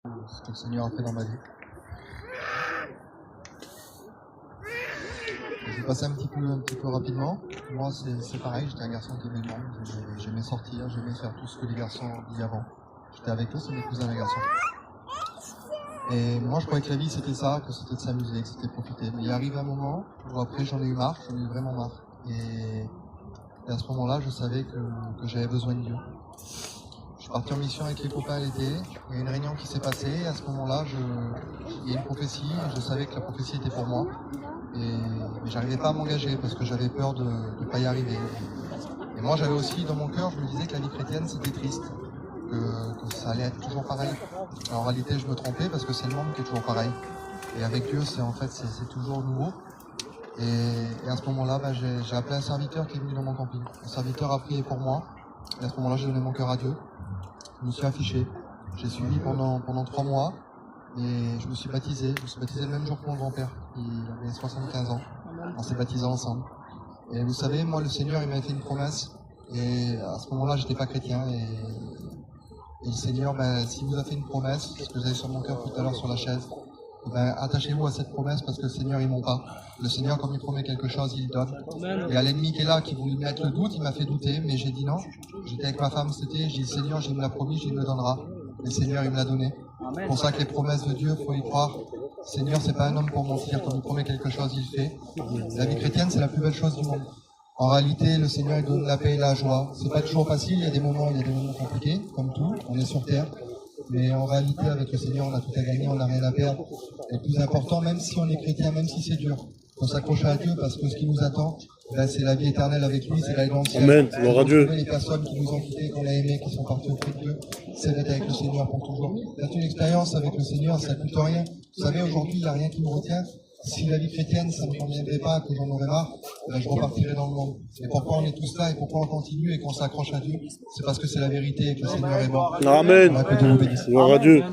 ce que le Seigneur a fait dans ma vie. Je vais passer un petit peu rapidement. Moi, c'est pareil, j'étais un garçon qui aimait le monde. J'aimais sortir, j'aimais faire tout ce que les garçons disaient avant. J'étais avec eux, c'est mes cousins les garçons. Et moi, je croyais que la vie, c'était ça, que c'était de s'amuser, que c'était de profiter. Mais il arrive un moment où après, j'en ai eu marre, j'en ai eu vraiment marre. Et à ce moment-là, je savais que j'avais besoin de Dieu. Je suis parti en mission avec les copains l'été, il y a une réunion qui s'est passée, et à ce moment-là, il y a une prophétie, et je savais que la prophétie était pour moi. Mais j'arrivais pas à m'engager parce que j'avais peur de ne pas y arriver. Et moi, j'avais aussi dans mon cœur, je me disais que la vie chrétienne, c'était triste, que ça allait être toujours pareil. Alors, en réalité, je me trompais parce que c'est le monde qui est toujours pareil. Et avec Dieu, c'est toujours nouveau. Et à ce moment-là, j'ai appelé un serviteur qui est venu dans mon camping. Le serviteur a prié pour moi. Et à ce moment-là, j'ai donné mon cœur à Dieu. Je me suis affiché. J'ai suivi pendant 3 mois. Et je me suis baptisé. Je me suis baptisé le même jour que mon grand-père. Il avait 75 ans. On s'est baptisés ensemble. Et vous savez, moi, le Seigneur, il m'avait fait une promesse. Et à ce moment-là, j'étais pas chrétien. Et le Seigneur, s'il vous a fait une promesse, ce que vous avez sur mon cœur tout à l'heure sur la chaise, attachez-vous à cette promesse parce que le Seigneur, il ment pas. Le Seigneur, quand il promet quelque chose, il donne. Et à l'ennemi qui est là, qui voulait mettre le doute, il m'a fait douter, mais j'ai dit non. J'étais avec ma femme, j'ai dit, Seigneur, il me l'a promis, il me le donnera. Et le Seigneur, il me l'a donné. C'est pour ça que les promesses de Dieu, faut y croire. Le Seigneur, c'est pas un homme pour mentir. Quand il promet quelque chose, il le fait. La vie chrétienne, c'est la plus belle chose du monde. En réalité, le Seigneur, il donne la paix et la joie. C'est pas toujours facile, il y a des moments compliqués, comme tout. On est sur terre. Mais en réalité, avec le Seigneur, on a tout à gagner, on n'a rien à perdre. Et le plus important, même si on est chrétien, même si c'est dur, on s'accroche à Dieu parce que ce qui nous attend, c'est la vie éternelle avec lui, c'est la vie dans le ciel. Amen, gloire à Dieu. Les personnes qui nous ont quittés, qu'on a aimés, qui sont partis auprès de Dieu, c'est d'être avec le Seigneur pour toujours. Faire une expérience avec le Seigneur, ça coûte rien. Vous savez, aujourd'hui, il n'y a rien qui nous retient. Si la vie chrétienne, ça ne me conviendrait pas, que j'en aurais marre, je repartirais dans le monde. Et pourquoi on est tous là et pourquoi on continue et qu'on s'accroche à Dieu, c'est parce que c'est la vérité et que le Seigneur est bon. Amen. Que Dieu vous bénisse. Gloire à Dieu.